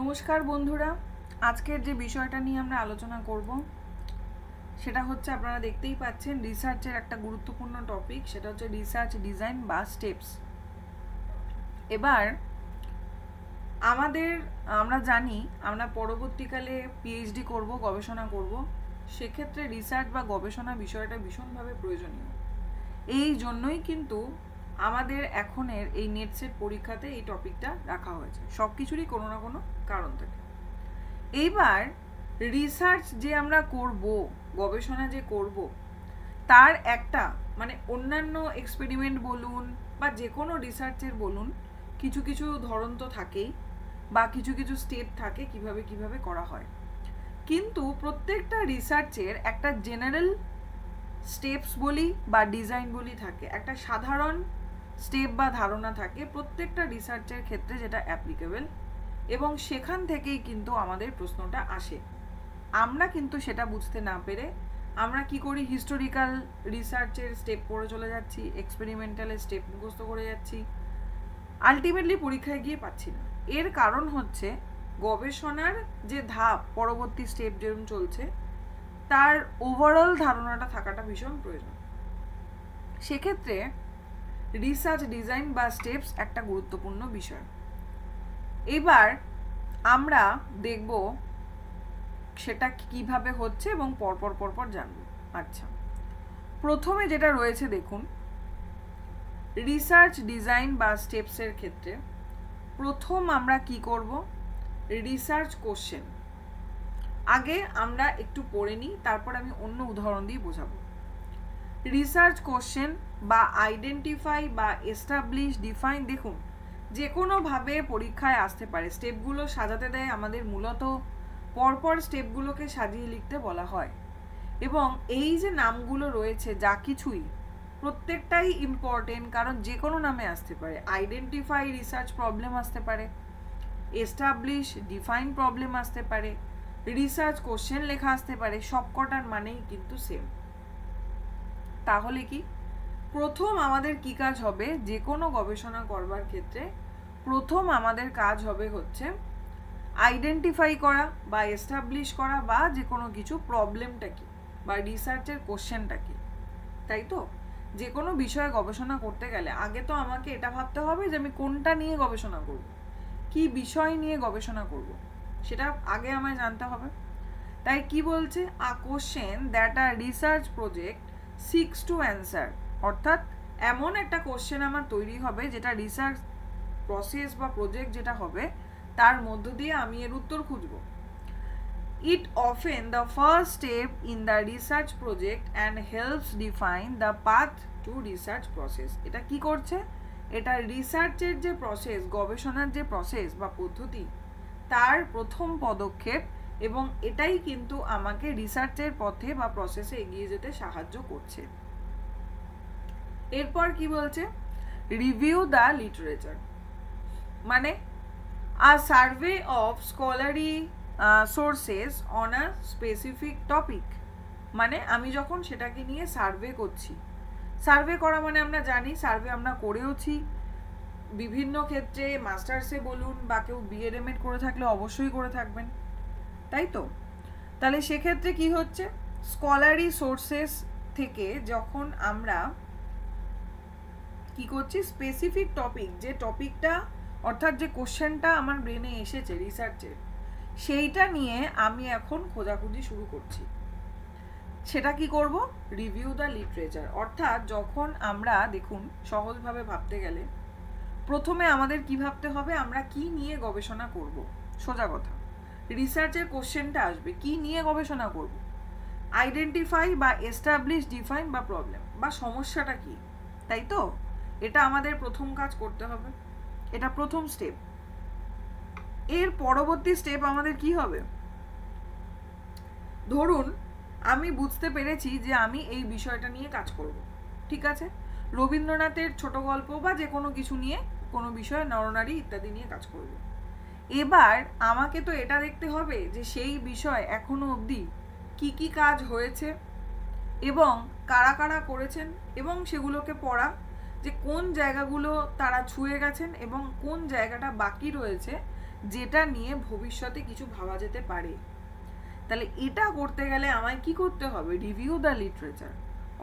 নমস্কার বন্ধুরা, আজকের যে বিষয়টা নিয়ে আমরা আলোচনা করব সেটা হচ্ছে, আপনারা দেখতেই পাচ্ছেন, রিসার্চের একটা গুরুত্বপূর্ণ টপিক। সেটা হচ্ছে রিসার্চ ডিজাইন বা স্টেপস। এবার আমরা জানি আমরা পরবর্তীকালে পিএইচডি করব, গবেষণা করব। সেক্ষেত্রে রিসার্চ বা গবেষণা বিষয়টা ভীষণভাবে প্রয়োজনীয়। এই জন্যই কিন্তু আমাদের এখনের এই নেটসেট পরীক্ষাতে এই টপিকটা রাখা হয়েছে। সব কিছুরই কোনো না কোনো কারণ থাকে। এইবার রিসার্চ যে আমরা করব, গবেষণা যে করব, তার একটা অন্যান্য এক্সপেরিমেন্ট বলুন বা যে কোনো রিসার্চের বলুন, কিছু কিছু ধরন তো থাকেই, বা কিছু কিছু স্টেপ থাকে কিভাবে করা হয়। কিন্তু প্রত্যেকটা রিসার্চের একটা জেনারেল স্টেপস বলি বা ডিজাইন বলি থাকে, একটা সাধারণ স্টেপ বা ধারণা থাকে প্রত্যেকটা রিসার্চের ক্ষেত্রে, যেটা অ্যাপ্লিকেবল, এবং সেখান থেকেই কিন্তু আমাদের প্রশ্নটা আসে। আমরা কিন্তু সেটা বুঝতে না পেরে আমরা কি করি, হিস্টোরিক্যাল রিসার্চের স্টেপ পড়ে চলে যাচ্ছি, এক্সপেরিমেন্টালের স্টেপ মুখস্থ করে যাচ্ছি, আলটিমেটলি পরীক্ষায় গিয়ে পাচ্ছি না। এর কারণ হচ্ছে গবেষণার যে ধাপ, পরবর্তী স্টেপ যেরকম চলছে, তার ওভারঅল ধারণাটা থাকাটা ভীষণ প্রয়োজন। সেক্ষেত্রে রিসার্চ ডিজাইন বা স্টেপস একটা গুরুত্বপূর্ণ বিষয়। এবার আমরা দেখব সেটা কিভাবে হচ্ছে এবং পরপর জানব। আচ্ছা, প্রথমে যেটা রয়েছে দেখুন, রিসার্চ ডিজাইন বা স্টেপসের ক্ষেত্রে প্রথম আমরা কি করব, রিসার্চ কোশ্চেন। আগে আমরা একটু পড়ে নিই, তারপর আমি অন্য উদাহরণ দিয়ে বোঝাবো। রিসার্চ কোশ্চেন বা আইডেন্টিফাই বা এস্টাবলিশ, ডিফাইন, দেখুন যে কোনোভাবে পরীক্ষায় আসতে পারে। স্টেপগুলো সাজাতে দেয় আমাদের, মূলত পরপর স্টেপগুলোকে সাজিয়ে লিখতে বলা হয়। এবং এই যে নামগুলো রয়েছে যা কিছুই, প্রত্যেকটাই ইম্পর্টেন্ট, কারণ যে কোনো নামে আসতে পারে। আইডেন্টিফাই রিসার্চ প্রবলেম আসতে পারে, এস্টাবলিশ ডিফাইন প্রবলেম আসতে পারে, রিসার্চ কোশ্চেন লেখা আসতে পারে, সবকটার মানেই কিন্তু সেম। তাহলে কি প্রথম আমাদের কি কাজ হবে, যে কোনো গবেষণা করবার ক্ষেত্রে প্রথম আমাদের কাজ হবে হচ্ছে আইডেন্টিফাই করা বা এস্টাবলিশ করা, বা যে কোনো কিছু প্রবলেমটা কি বা রিসার্চের কোশ্চেনটা কি। তাই তো, যে কোনো বিষয়ে গবেষণা করতে গেলে আগে তো আমাকে এটা ভাবতে হবে যে আমি কোনটা নিয়ে গবেষণা করব, কি বিষয় নিয়ে গবেষণা করব, সেটা আগে আমায় জানতে হবে। তাই কি বলছে, a question that a research project seeks to answer, অর্থাৎ এমন একটা কোশ্চেন আমার তৈরি হবে যেটা রিসার্চ প্রসেস বা প্রজেক্ট যেটা হবে তার মধ্য দিয়ে আমি এর উত্তর খুঁজব। It often the first step in the research project and helps define the path to research process. এটা কি করছে, এটা রিসার্চের যে প্রসেস, গবেষণার যে প্রসেস বা পদ্ধতি, তার প্রথম পদক্ষেপ, এবং এটাই কিন্তু আমাকে রিসার্চের পথে বা প্রসেসে এগিয়ে যেতে সাহায্য করছে। এরপর কি বলছে, রিভিউ দ্য লিটারেচার, মানে a survey of scholarly sources on a specific topic. মানে আমি যখন সেটাকে নিয়ে সার্ভে করছি, সার্ভে করা মানে আমরা জানি সার্ভে আমরা করেওছি বিভিন্ন ক্ষেত্রে, মাস্টার্সে বলুন বা কেউ বিএড এমএড করে থাকলে অবশ্যই করে থাকবেন, তাই তো। তাহলে সেক্ষেত্রে কি হচ্ছে, স্কলারি সোর্সেস থেকে যখন আমরা কি করছি, স্পেসিফিক টপিক, যে টপিকটা অর্থাৎ যে কোশ্চেনটা আমার ব্রেনে এসেছে রিসার্চের, সেইটা নিয়ে আমি এখন খোঁজাখুঁজি শুরু করছি। সেটা কি করব, রিভিউ দ্য লিটারেচার। অর্থাৎ যখন আমরা, দেখুন সহজভাবে ভাবতে গেলে প্রথমে আমাদের কি ভাবতে হবে, আমরা কি নিয়ে গবেষণা করব। সোজা কথা, রিসার্চের কোশ্চেনটা আসবে কি নিয়ে গবেষণা করব, আইডেন্টিফাই বা এস্টাবলিশ, ডিফাইন বা প্রবলেম বা সমস্যাটা কি, তাই তো। এটা আমাদের প্রথম কাজ করতে হবে, এটা প্রথম স্টেপ। এর পরবর্তী স্টেপ আমাদের কি হবে, ধরুন আমি বুঝতে পেরেছি যে আমি এই বিষয়টা নিয়ে কাজ করব, ঠিক আছে, রবীন্দ্রনাথের ছোট গল্প বা যে কোনো কিছু নিয়ে, কোনো বিষয়ে নরনারী ইত্যাদি নিয়ে কাজ করব। এবার আমাকে তো এটা দেখতে হবে যে সেই বিষয় এখনো অবধি কি কি কাজ হয়েছে এবং কারা কারা করেছেন, এবং সেগুলোকে পড়া, যে কোন জায়গাগুলো তারা ছুঁয়ে গেছেন এবং কোন জায়গাটা বাকি রয়েছে যেটা নিয়ে ভবিষ্যতে কিছু ভাবা যেতে পারে। তাহলে এটা করতে গেলে আমায় কি করতে হবে? Review the literature.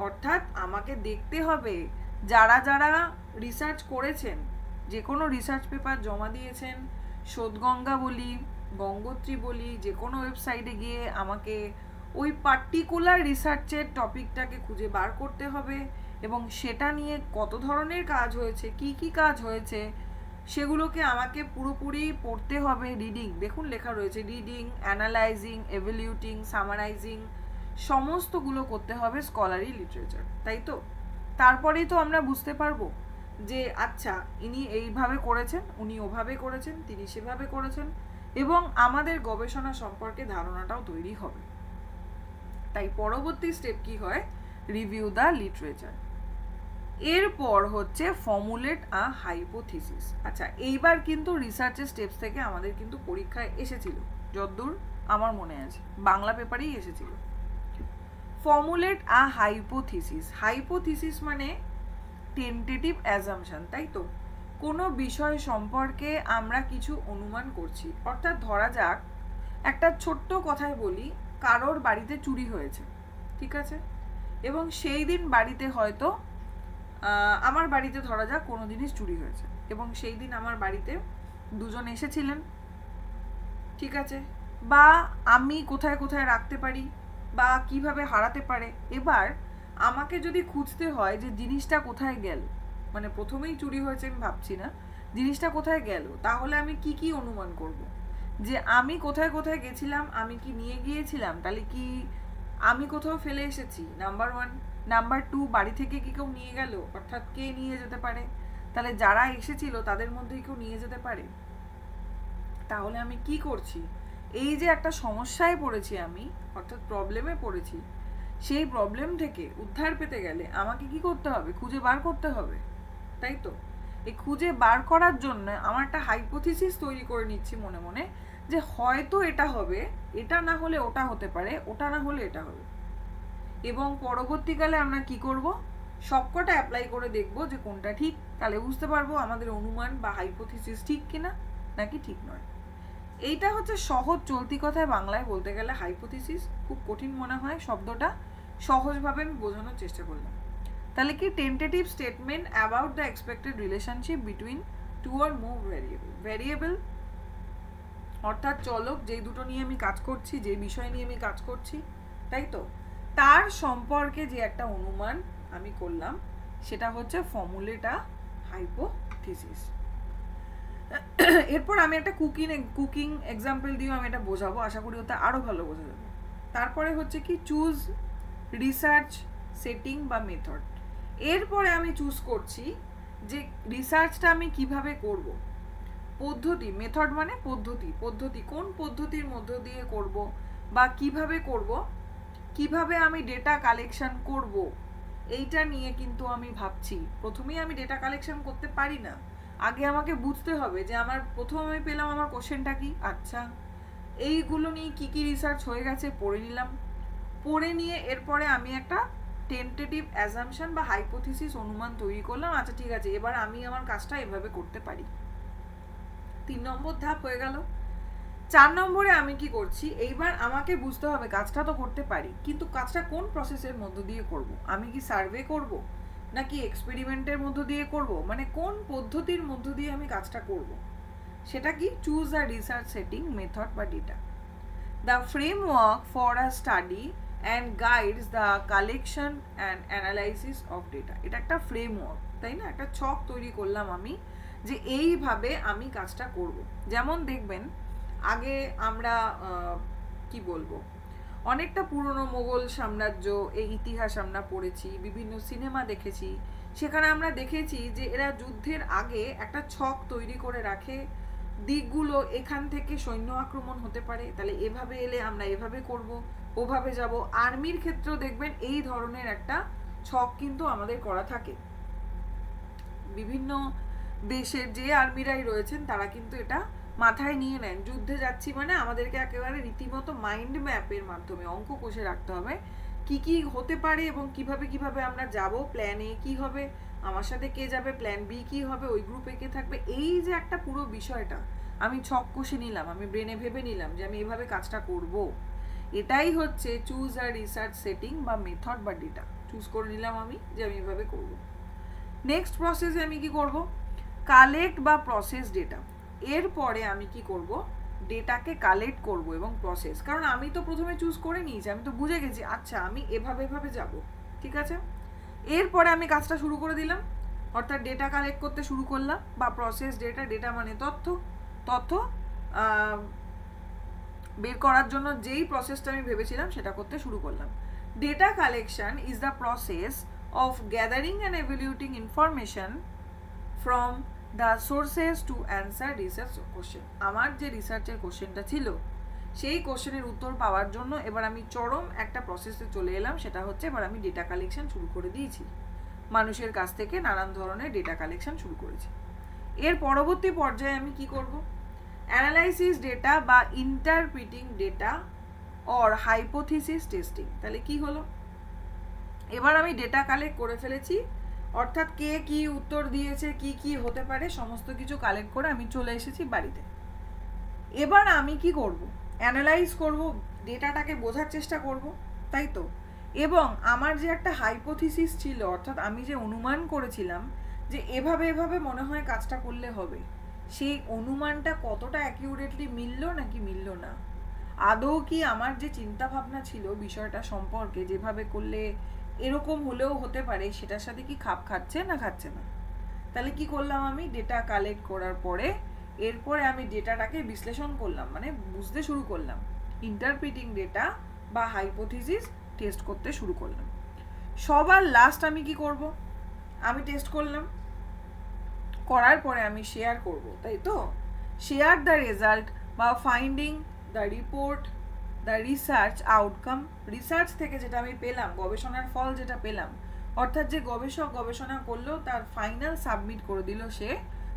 অর্থাৎ আমাকে দেখতে হবে যারা যারা রিসার্চ করেছেন, যে কোনো রিসার্চ পেপার জমা দিয়েছেন, শোধগঙ্গা বলি, গঙ্গোত্রী বলি, যে কোনো ওয়েবসাইটে গিয়ে আমাকে ওই পার্টিকুলার রিসার্চের টপিকটাকে খুঁজে বার করতে হবে এবং সেটা নিয়ে কত ধরনের কাজ হয়েছে, কি কি কাজ হয়েছে, সেগুলোকে আমাকে পুরোপুরি পড়তে হবে। রিডিং, দেখুন লেখা রয়েছে রিডিং, অ্যানালাইজিং, এভ্যালুয়েটিং, সামারাইজিং, সমস্তগুলো করতে হবে স্কলারি লিটারেচার, তাই তো? তারপরেই তো আমরা বুঝতে পারবো যে আচ্ছা ইনি এইভাবে করেছেন, উনি ওভাবে করেছেন, তিনি সেভাবে করেছেন, এবং আমাদের গবেষণা সম্পর্কে ধারণাটাও তৈরি হবে। তাই পরবর্তী স্টেপ কি হয়? Review the literature. এরপর হচ্ছে ফর্মুলেট আ হাইপোথিসিস। আচ্ছা, এইবার কিন্তু রিসার্চের স্টেপস থেকে আমাদের কিন্তু পরীক্ষায় এসেছিল, যতদূর আমার মনে আছে বাংলা পেপারেই এসেছিল। ফর্মুলেট আ হাইপোথিসিস। হাইপোথিসিস মানে টেন্টেটিভ অ্যাজাম্পশন, তাই তো? কোনো বিষয় সম্পর্কে আমরা কিছু অনুমান করছি। অর্থাৎ ধরা যাক, একটা ছোট্ট কথায় বলি, কারোর বাড়িতে চুরি হয়েছে, ঠিক আছে, এবং সেই দিন বাড়িতে হয়তো আমার বাড়িতে ধরা যাক কোনো জিনিস চুরি হয়েছে এবং সেই দিন আমার বাড়িতে দুজন এসেছিলেন, ঠিক আছে, বা আমি কোথায় কোথায় রাখতে পারি বা কিভাবে হারাতে পারে। এবার আমাকে যদি খুঁজতে হয় যে জিনিসটা কোথায় গেল, মানে প্রথমেই চুরি হয়েছে আমি ভাবছি না, জিনিসটা কোথায় গেল, তাহলে আমি কি কি অনুমান করব? যে আমি কোথায় কোথায় গেছিলাম, আমি কি নিয়ে গিয়েছিলাম, তাহলে কি আমি কোথাও ফেলে এসেছি, নাম্বার 1। নাম্বার 2, বাড়ি থেকে কি কেউ নিয়ে গেল, অর্থাৎ কে নিয়ে যেতে পারে, তাহলে যারা এসেছিল তাদের মধ্যেই কেউ নিয়ে যেতে পারে। তাহলে আমি কি করছি? এই যে একটা সমস্যায় পড়েছি আমি, অর্থাৎ প্রবলেমে পড়েছি, সেই প্রবলেম থেকে উদ্ধার পেতে গেলে আমাকে কি করতে হবে? খুঁজে বার করতে হবে, তাই তো? এই খুঁজে বার করার জন্য আমার একটা হাইপোথিসিস তৈরি করে নিচ্ছি মনে মনে, যে হয়তো এটা হবে, এটা না হলে ওটা হতে পারে, ওটা না হলে এটা হবে। এবং পরবর্তীকালে আমরা কি করব? সবকটা অ্যাপ্লাই করে দেখব যে কোনটা ঠিক, তাহলে বুঝতে পারবো আমাদের অনুমান বা হাইপোথিসিস ঠিক কিনা নাকি ঠিক নয়। এইটা হচ্ছে সহজ চলতি কথায় বাংলায় বলতে গেলে হাইপোথিসিস। খুব কঠিন মনে হয় শব্দটা, সহজভাবে আমি বোঝানোর চেষ্টা করলাম। তাহলে কি? Tentative statement about the expected relationship between two or more variable. Variable অর্থাৎ চলক, যেই দুটো নিয়ে আমি কাজ করছি, যে বিষয় নিয়ে আমি কাজ করছি, তাই তো, তার সম্পর্কে যে একটা অনুমান আমি করলাম, সেটা হচ্ছে ফর্মুলেটা হাইপোথিসিস। এরপর আমি একটা কুকিং এক্সাম্পল দিয়েও আমি এটা বোঝাবো, আশা করি ওটা আরো ভালো বোঝা যাবে। তারপরে হচ্ছে কি? চুজ রিসার্চ সেটিং বা মেথড। এরপরে আমি চুজ করছি যে রিসার্চটা আমি কিভাবে করব। পদ্ধতি, মেথড মানে পদ্ধতি, পদ্ধতি কোন পদ্ধতির মধ্য দিয়ে করব বা কিভাবে করব, কিভাবে আমি ডেটা কালেকশন করব, এইটা নিয়ে কিন্তু আমি ভাবছি। প্রথমেই আমি ডেটা কালেকশন করতে পারি না, আগে আমাকে বুঝতে হবে যে আমার প্রথম আমি পেলাম আমার কোশ্চেনটা কি, আচ্ছা এইগুলো নিয়ে কি কি রিসার্চ হয়ে গেছে পড়ে নিলাম, পড়ে নিয়ে এরপরে আমি একটা টেন্টেটিভ অ্যাজাম্পশন বা হাইপোথিসিস অনুমান তৈরি করলাম, আচ্ছা ঠিক আছে এবার আমি আমার কাজটা এভাবে করতে পারি। 3 নম্বর ধাপ হয়ে গেল। 4 নম্বরে আমি কি করছি? এইবার আমাকে বুঝতে হবে কাজটা তো করতে পারি, কিন্তু কাজটা কোন প্রসেসের মধ্য দিয়ে করব? আমি কি সার্ভে করব নাকি এক্সপেরিমেন্টের মধ্য দিয়ে করব, মানে কোন পদ্ধতির মধ্য দিয়ে আমি কাজটা করব, সেটা কি? Choose a research setting, method বা data. The framework for a study and guides the collection and analysis of data. এটা একটা ফ্রেমওয়ার্ক, তাই না? একটা ছক তৈরি করলাম আমি যে এইভাবে আমি কাজটা করব। যেমন দেখবেন আগে আমরা কি বলবো, অনেকটা পুরনো মোগল সাম্রাজ্য, এই ইতিহাস আমরা পড়েছি, বিভিন্ন সিনেমা দেখেছি, সেখানে আমরা দেখেছি যে এরা যুদ্ধের আগে একটা ছক তৈরি করে রাখে, দিকগুলো এখান থেকে সৈন্য আক্রমণ হতে পারে, তাহলে এভাবে এলে আমরা এভাবে করব, ওভাবে যাব। আর্মির ক্ষেত্রেও দেখবেন এই ধরনের একটা ছক কিন্তু আমাদের করা থাকে। বিভিন্ন দেশের যে আর্মিরাই রয়েছেন তারা কিন্তু এটা মাথায় নিয়ে নেন, যুদ্ধে যাচ্ছি মানে আমাদেরকে একেবারে রীতিমতো মাইন্ড ম্যাপের মাধ্যমে অঙ্ক কষে রাখতে হবে কি কি হতে পারে এবং কিভাবে কিভাবে আমরা যাব, প্ল্যান এ কি হবে, আমার সাথে কে যাবে, প্ল্যান বি কি হবে, ওই গ্রুপে কে থাকবে, এই যে একটা পুরো বিষয়টা আমি ছক কষে নিলাম, আমি ব্রেনে ভেবে নিলাম যে আমি এভাবে কাজটা করব। এটাই হচ্ছে চুজ আর রিসার্চ সেটিং বা মেথড বা ডেটা। চুজ করে নিলাম আমি যে আমি এভাবে করব। নেক্সট প্রসেসে আমি কি করব? কালেক্ট বা প্রসেস ডেটা। এরপরে আমি কি করব? ডেটাকে কালেক্ট করব এবং প্রসেস। কারণ আমি তো প্রথমে চুজ করে নিয়েছি, আমি তো বুঝে গেছি আচ্ছা আমি এভাবে এভাবে যাব, ঠিক আছে। এরপরে আমি কাজটা শুরু করে দিলাম, অর্থাৎ ডেটা কালেক্ট করতে শুরু করলাম বা প্রসেস ডেটা। ডেটা মানে তথ্য, তথ্য বের করার জন্য যেই প্রসেসটা আমি ভেবেছিলাম সেটা করতে শুরু করলাম। Data collection is the process of gathering and evaluating information from the sources to answer research question. আমার যে রিসার্চের কোশ্চেনটা ছিল সেই কোশ্চেনের উত্তর পাওয়ার জন্য এবার আমি চরম একটা প্রসেসে চলে এলাম, সেটা হচ্ছে এবার আমি ডেটা কালেকশন শুরু করে দিয়েছি। মানুষের কাছ থেকে নানান ধরনের ডেটা কালেকশন শুরু করেছি। এর পরবর্তী পর্যায়ে আমি কি করব? অ্যানালাইসিস ডেটা বা interpreting data or hypothesis testing. তাহলে কি হলো? এবার আমি ডেটা কালেক্ট করে ফেলেছি, অর্থাৎ কে কি উত্তর দিয়েছে, কি কি হতে পারে সমস্ত কিছু কালেক্ট করে আমি চলে এসেছি বাড়িতে। এবার আমি কি করব? অ্যানালাইজ করব, ডেটাটাকে বোঝার চেষ্টা করব, তাই তো। এবং আমার যে একটা হাইপোথিসিস ছিল, অর্থাৎ আমি যে অনুমান করেছিলাম যে এভাবে এভাবে মনে হয় কাজটা করলে হবে, সেই অনুমানটা কতটা অ্যাকিউরেটলি মিলল নাকি মিলল না, আদৌ কি আমার যে চিন্তা ভাবনা ছিল বিষয়টা সম্পর্কে যেভাবে করলে এরকম হলেও হতে পারে সেটার সাথে কি খাপ খাচ্ছে না খাচ্ছে না। তাহলে কি করলাম? আমি ডেটা কালেক্ট করার পরে এরপরে আমি ডেটাটাকে বিশ্লেষণ করলাম, মানে বুঝতে শুরু করলাম, ইন্টারপ্রিটিং ডেটা বা হাইপোথিসিস টেস্ট করতে শুরু করলাম। সবার লাস্ট আমি কি করব? আমি টেস্ট করলাম, করার পরে আমি শেয়ার করব, তাই তো। শেয়ার দ্য রেজাল্ট বা finding, the report, the research outcome. Research থেকে যেটা আমি পেলাম, গবেষণার ফল যেটা পেলাম, অর্থাৎ যে গবেষক গবেষণা করলো তার ফাইনাল সাবমিট করে দিল সে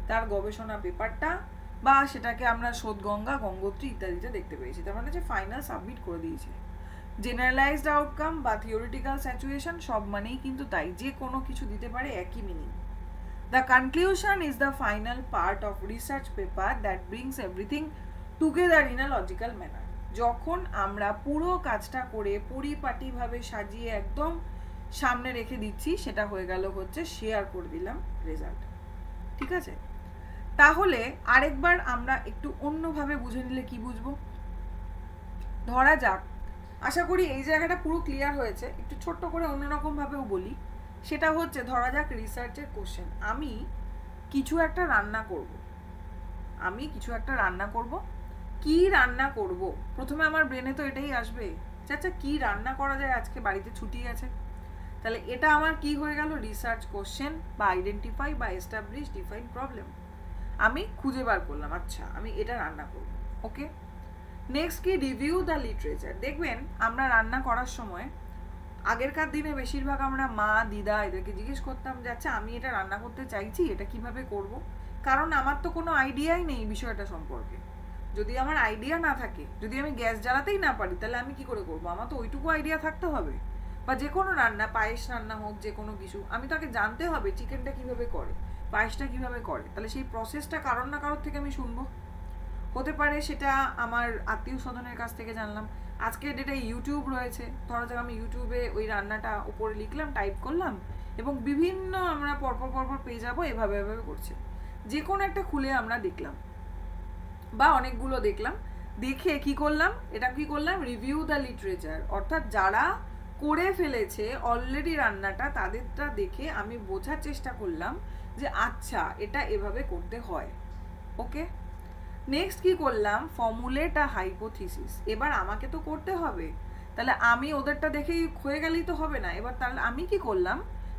তার গবেষণা পেপারটা, বা সেটাকে আমরা শোধগঙ্গা, গঙ্গোত্রী ইত্যাদিতে দেখতে পেয়েছি। তার মানে যে ফাইনাল সাবমিট করে দিয়েছে। জেনারেলাইজড আউটকাম বা থিওরিটিক্যাল স্যাচুয়েশন, সব মানেই কিন্তু তাই, যে কোনো কিছু দিতে পারে একই meaning. The conclusion is the final part of research paper that brings everything together in a logical manner. যখন আমরা পুরো কাজটা করে পরিপাটিভাবে সাজিয়ে একদম সামনে রেখে দিচ্ছি, সেটা হয়ে গেল হচ্ছে শেয়ার করে দিলাম রেজাল্ট, ঠিক আছে। তাহলে আরেকবার আমরা একটু অন্যভাবে বুঝে নিলে কি বুঝবো? ধরা যাক, আশা করি এই জায়গাটা পুরো ক্লিয়ার হয়েছে। একটু ছোট্ট করে অন্যরকম ভাবেও বলি, সেটা হচ্ছে ধরা যাক রিসার্চের কোশ্চেন। আমি কিছু একটা রান্না করব, কি রান্না করব? প্রথমে আমার ব্রেনে তো এটাই আসবে, আচ্ছা কি রান্না করা যায়, আজকে বাড়িতে ছুটি আছে। তাহলে এটা আমার কি হয়ে গেল? রিসার্চ কোশ্চেন বা আইডেন্টিফাই বা এস্টাবলিশ ডিফাইন প্রবলেম। আমি খুঁজে বার করলাম, আচ্ছা আমি এটা রান্না করব, ওকে। নেক্সট কি? Review the literature. দেখবেন আমরা রান্না করার সময় আগেরকার দিনে বেশিরভাগ আমরা মা, দিদা এদেরকে জিজ্ঞেস করতাম যে আচ্ছা আমি এটা রান্না করতে চাইছি, এটা কিভাবে করব। কারণ আমার তো কোনো আইডিয়াই নেই বিষয়টা সম্পর্কে। যদি আমার আইডিয়া না থাকে, যদি আমি গ্যাস জ্বালাতেই না পারি, তাহলে আমি কি করে করব? আমার তো ওইটুকু আইডিয়া থাকতে হবে। বা যে কোনো রান্না, পায়েস রান্না হোক, যে কোনো কিছু, আমি তাকে জানতে হবে চিকেনটা কিভাবে করে, পায়েসটা কিভাবে করে। তাহলে সেই প্রসেসটা কারোর না কারোর থেকে আমি শুনবো। হতে পারে সেটা আমার আত্মীয় স্বজনের কাছ থেকে জানলাম। আজকের ডেটে ইউটিউব রয়েছে, ধরা যাক আমি ইউটিউবে ওই রান্নাটা উপরে লিখলাম, টাইপ করলাম, এবং বিভিন্ন আমরা পরপর পেয়ে যাবো এভাবে এভাবে করছে। যে কোনো একটা খুলে আমরা দেখলাম বা অনেকগুলো দেখলাম, দেখে কি করলাম? এটা কি করলাম? রিভিউ দ্য লিটারেচার, অর্থাৎ যারা করে ফেলেছে অলরেডি রান্নাটা, তাদেরটা দেখে আমি বোঝার চেষ্টা করলাম যে আচ্ছা এটা এভাবে করতে হয়, ওকে। নেক্সট কি করলাম? ফর্মুলেট আ হাইপোথিসিস। এবার আমাকে তো করতে হবে, তাহলে আমি ওদেরটা দেখেই হয়ে গেলেই তো হবে না। এবার তাহলে আমি কি করলাম?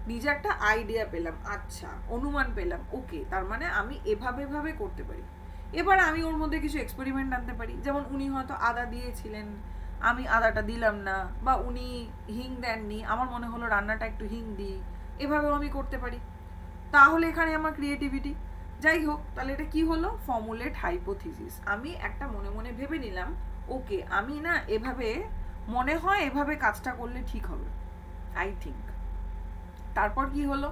নিজে একটা আইডিয়া পেলাম, আচ্ছা অনুমান পেলাম, ওকে তার মানে আমি এভাবে করতে পারি। এবার আমি ওর মধ্যে কিছু এক্সপেরিমেন্ট আনতে পারি। যেমন উনি হয়তো আদা দিয়েছিলেন, আমি আদাটা দিলাম না, বা উনি হিং দেননি, আমার মনে হলো রান্নাটা একটু হিং দিই, এভাবেও আমি করতে পারি। তাহলে এখানে আমার ক্রিয়েটিভিটি। যাই হোক, তাহলে এটা কি হলো? Formulate hypothesis. আমি একটা মনে মনে ভেবে নিলাম, ওকে আমি না এভাবে মনে হয় এভাবে কাজটা করলে ঠিক হবে, আই থিঙ্ক। তারপর কি হলো?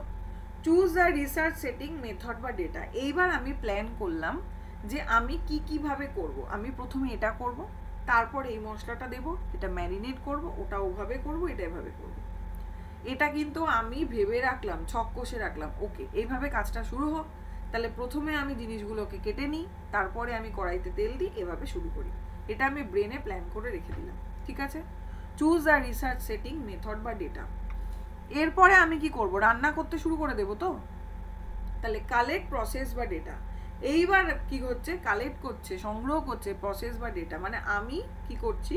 Choose the research setting method বা ডেটা। এইবার আমি প্ল্যান করলাম যে আমি কিভাবে করব। আমি প্রথমে এটা করব, তারপরে এই মশলাটা দেব, এটা ম্যারিনেট করব, ওটা ওভাবে করব, এটা এভাবে করব। এটা কিন্তু আমি ভেবে রাখলাম, ছক কষে রাখলাম, ওকে এইভাবে কাজটা শুরু হোক। তাহলে প্রথমে আমি জিনিসগুলোকে কেটে নিই, তারপরে আমি কড়াইতে তেল দিই, এভাবে শুরু করি। এটা আমি ব্রেনে প্ল্যান করে রেখে দিলাম, ঠিক আছে। Choose a research setting method বা ডেটা। এরপরে আমি কি করব, রান্না করতে শুরু করে দেব। তো তাহলে কালেক্ট, প্রসেস বা ডেটা। এইবার কি হচ্ছে, কালেক্ট করছে, সংগ্রহ করছে প্রসেস বা ডেটা, মানে আমি কি করছি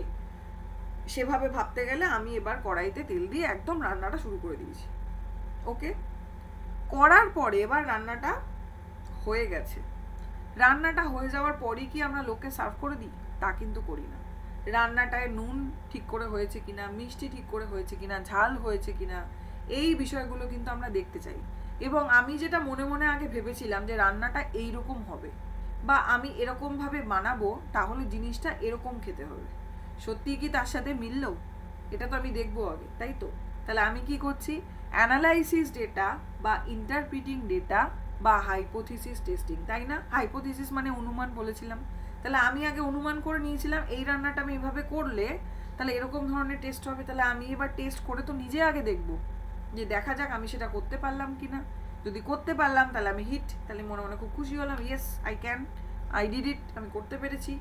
সেভাবে ভাবতে গেলে আমি এবার কড়াইতে তেল দিয়ে একদম রান্নাটা শুরু করে দিয়েছি। ওকে, করার পরে এবার রান্নাটা হয়ে গেছে। রান্নাটা হয়ে যাওয়ার পরই কি আমরা লোককে সার্ভ করে দিই? তা কিন্তু করি না। রান্নাটায় নুন ঠিক করে হয়েছে কিনা, মিষ্টি ঠিক করে হয়েছে কিনা, ঝাল হয়েছে কিনা, এই বিষয়গুলো কিন্তু আমরা দেখতে চাই। এবং আমি যেটা মনে মনে আগে ভেবেছিলাম যে রান্নাটা এইরকম হবে বা আমি এরকমভাবে বানাবো, তাহলে জিনিসটা এরকম খেতে হবে, সত্যি কি তার সাথে মিললো? এটা তো আমি দেখবো আগে, তাই তো? তাহলে আমি কি করছি, অ্যানালাইসিস ডেটা বা ইন্টারপ্রিটিং ডেটা বা হাইপোথিসিস টেস্টিং, তাই না? হাইপোথিসিস মানে অনুমান বলেছিলাম। তাহলে আমি আগে অনুমান করে নিয়েছিলাম এই রান্নাটা আমি এভাবে করলে তাহলে এরকম ধরনের টেস্ট হবে। তাহলে আমি এবার টেস্ট করে তো নিজে আগে দেখবো, যে দেখা যাক আমি সেটা করতে পারলাম কিনা। যদি করতে পারলাম তাহলে আমি হিট, তাহলে মনে মনে খুব খুশি হলাম, yes I can, I did it, আমি করতে পেরেছি।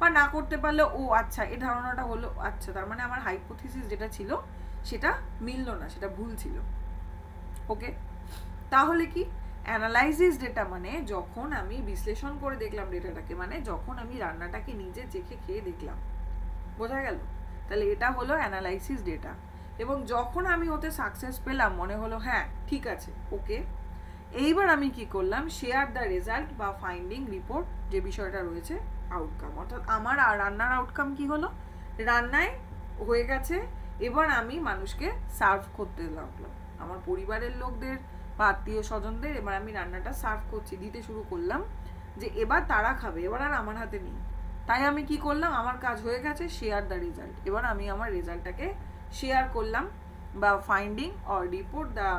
বা না করতে পারলে ও আচ্ছা এই ধারণাটা হলো, আচ্ছা তার মানে আমার হাইপোথিসিস যেটা ছিল সেটা মিললো না, সেটা ভুল ছিল। ওকে, তাহলে কি অ্যানালাইসিস ডেটা মানে যখন আমি বিশ্লেষণ করে দেখলাম ডেটাটাকে, মানে যখন আমি রান্নাটাকে নিজে চেখে খেয়ে দেখলাম, বোঝা গেল? তাহলে এটা হলো অ্যানালাইসিস ডেটা। এবং যখন আমি ওতে সাকসেস পেলাম, মনে হলো হ্যাঁ ঠিক আছে, ওকে, এইবার আমি কি করলাম, শেয়ার দ্য রেজাল্ট বা ফাইন্ডিং রিপোর্ট, যে বিষয়টা রয়েছে আউটকাম। অর্থাৎ আমার রান্নার আউটকাম কি হলো, রান্নায় হয়ে গেছে, এবার আমি মানুষকে সার্ভ করতে লাগলাম, আমার পরিবারের লোকদের বা আত্মীয় স্বজনদের এবার আমি রান্নাটা সার্ভ করছি, দিতে শুরু করলাম, যে এবার তারা খাবে, এবার আর আমার হাতে নেই। তাই আমি কি করলাম, আমার কাজ হয়ে গেছে, শেয়ার দ্য রেজাল্ট। এবার আমি আমার রেজাল্টটাকে শেয়ার করলাম, বা finding or report the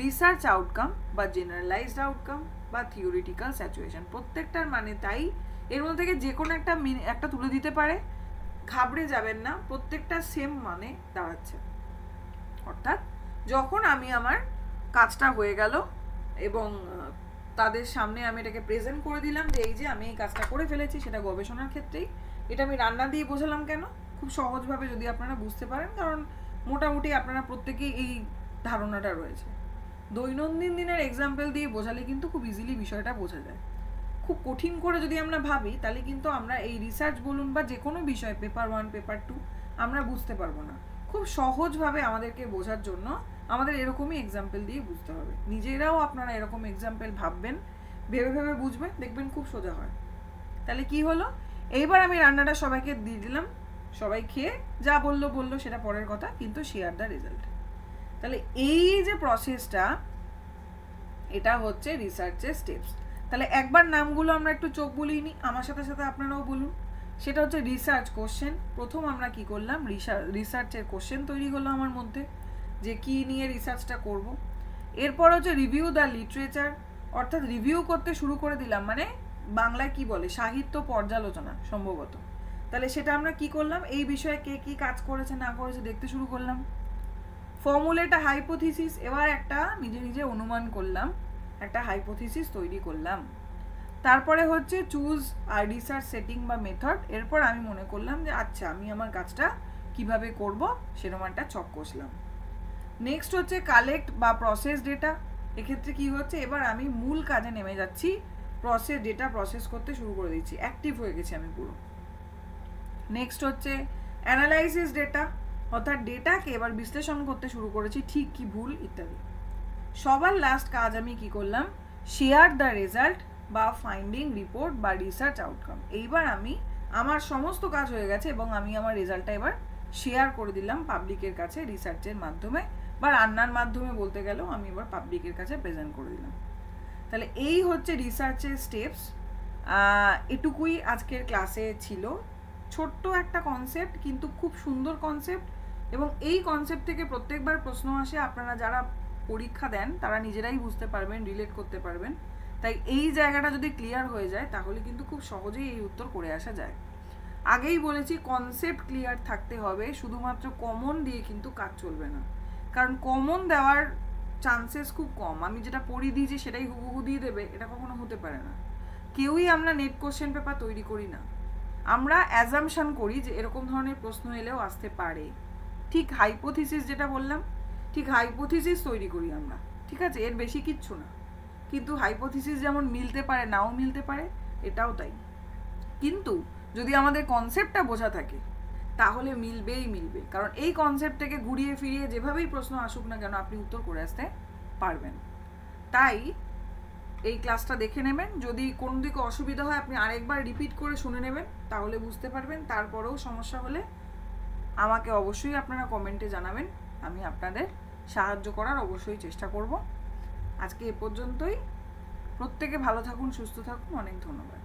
research outcome বা জেনারেলাইজড আউটকাম বা থিওরিটিক্যাল স্যাচুয়েশন। প্রত্যেকটার মানে তাই, এর মধ্যে থেকে যে কোনো একটা তুলে দিতে পারে, ঘাবড়ে যাবেন না, প্রত্যেকটা সেম মানে দাঁড়াচ্ছে। অর্থাৎ যখন আমি আমার কাজটা হয়ে গেল এবং তাদের সামনে আমি এটাকে প্রেজেন্ট করে দিলাম যে এই যে আমি এই কাজটা করে ফেলেছি, সেটা গবেষণার ক্ষেত্রেই, এটা আমি রান্না দিয়ে বোঝালাম কেন, খুব সহজভাবে যদি আপনারা বুঝতে পারেন, কারণ মোটামুটি আপনারা প্রত্যেকেই এই ধারণাটা রয়েছে। দৈনন্দিন দিনের এক্সাম্পল দিয়ে বোঝালে কিন্তু খুব ইজিলি বিষয়টা বোঝা যায়। খুব কঠিন করে যদি আমরা ভাবি তাহলে কিন্তু আমরা এই রিসার্চ বলুন বা যে কোনো বিষয়, পেপার 1 পেপার 2, আমরা বুঝতে পারবো না। খুব সহজভাবে আমাদেরকে বোঝার জন্য আমাদের এরকমই এক্সাম্পল দিয়ে বুঝতে হবে। নিজেরাও আপনারা এরকম এক্সাম্পল ভাববেন, ভেবে ভেবে বুঝবেন, দেখবেন খুব সোজা হয়। তাহলে কি হলো, এইবার আমি রান্নাটা সবাইকে দিয়ে দিলাম, সবাই খেয়ে যা বললো বললো, সেটা পরের কথা, কিন্তু শেয়ার দ্য রেজাল্ট। তাহলে এই যে প্রসেসটা, এটা হচ্ছে রিসার্চের স্টেপস। তাহলে একবার নামগুলো আমরা একটু চোখ বুলিয়ে নিই, আমার সাথে সাথে আপনারাও বলুন। সেটা হচ্ছে রিসার্চ কোশ্চেন। প্রথম আমরা কি করলাম, রিসার্চের কোশ্চেন তৈরি হলো আমার মধ্যে, যে কি নিয়ে রিসার্চটা করব। এরপর হচ্ছে রিভিউ দ্য লিটারেচার, অর্থাৎ রিভিউ করতে শুরু করে দিলাম, মানে বাংলায় কি বলে, সাহিত্য পর্যালোচনা সম্ভবত। তাহলে সেটা আমরা কি করলাম, এই বিষয়ে কে কি কাজ করেছে না করেছে দেখতে শুরু করলাম। ফর্মুলেট হাইপোথিসিস, এবার একটা নিজে নিজে অনুমান করলাম, একটা হাইপোথিসিস তৈরি করলাম। তারপরে হচ্ছে চুজ আর রিসার্চ সেটিং বা মেথড। এরপর আমি মনে করলাম যে আচ্ছা আমি আমার কাজটা কিভাবে করব, সেরকম একটা ছক কষলাম। নেক্সট হচ্ছে কালেক্ট বা প্রসেস ডেটা। এক্ষেত্রে কি হচ্ছে, এবার আমি মূল কাজে নেমে যাচ্ছি, ডেটা প্রসেস করতে শুরু করে দিচ্ছি, অ্যাক্টিভ হয়ে গেছি আমি পুরো। নেক্সট হচ্ছে অ্যানালাইসিস ডেটা, অর্থাৎ ডেটাকে এবার বিশ্লেষণ করতে শুরু করেছি, ঠিক কি ভুল ইত্যাদি। সবার লাস্ট কাজ আমি কি করলাম, শেয়ার দ্য রেজাল্ট বা ফাইন্ডিং রিপোর্ট বা রিসার্চ আউটকাম। এইবার আমি আমার সমস্ত কাজ হয়ে গেছে এবং আমি আমার রেজাল্টটা এবার শেয়ার করে দিলাম পাবলিকের কাছে, রিসার্চের মাধ্যমে বা রান্নার মাধ্যমে বলতে গেলেও আমি এবার পাবলিকের কাছে প্রেজেন্ট করে দিলাম। তাহলে এই হচ্ছে রিসার্চের স্টেপস। এটুকুই আজকের ক্লাসে ছিল, ছোট্ট একটা কনসেপ্ট, কিন্তু খুব সুন্দর কনসেপ্ট। এবং এই কনসেপ্ট থেকে প্রত্যেকবার প্রশ্ন আসে, আপনারা যারা পরীক্ষা দেন তারা নিজেরাই বুঝতে পারবেন, রিলেট করতে পারবেন। তাই এই জায়গাটা যদি ক্লিয়ার হয়ে যায় তাহলে কিন্তু খুব সহজেই এই উত্তর করে আসা যায়। আগেই বলেছি কনসেপ্ট ক্লিয়ার থাকতে হবে, শুধুমাত্র কমন দিয়ে কিন্তু কাজ চলবে না, কারণ কমন দেওয়ার চান্সেস খুব কম। আমি যেটা পড়িয়ে দিয়েছি সেটাই হুবহু দিয়ে দেবে, এটা কখনো হতে পারে না। কেউই আমরা নেট কোশ্চেন পেপার তৈরি করি না, আমরা অ্যাজামশন করি যে এরকম ধরনের প্রশ্ন এলেও আসতে পারে। ঠিক হাইপোথিসিস যেটা বললাম, ঠিক হাইপোথিসিস তৈরি করি আমরা, ঠিক আছে, এর বেশি কিচ্ছু না। কিন্তু হাইপোথিসিস যেমন মিলতে পারে, নাও মিলতে পারে, এটাও তাই। কিন্তু যদি আমাদের কনসেপ্টটা বোঝা থাকে তাহলে মিলবেই মিলবে, কারণ এই কনসেপ্টটাকে ঘুরিয়ে ফিরিয়ে যেভাবেই প্রশ্ন আসুক না কেন আপনি উত্তর করে আসতে পারবেন। তাই এই ক্লাসটা দেখে নেবেন, যদি কোনো দিকে অসুবিধা হয় আপনি আরেকবার রিপিট করে শুনে নেবেন, তাহলে বুঝতে পারবেন। তারপরেও সমস্যা হলে আমাকে অবশ্যই আপনারা কমেন্টে জানাবেন, আমি আপনাদের সাহায্য করার অবশ্যই চেষ্টা করব। আজকে এ পর্যন্তই। প্রত্যেকে ভালো থাকুন, সুস্থ থাকুন, অনেক ধন্যবাদ।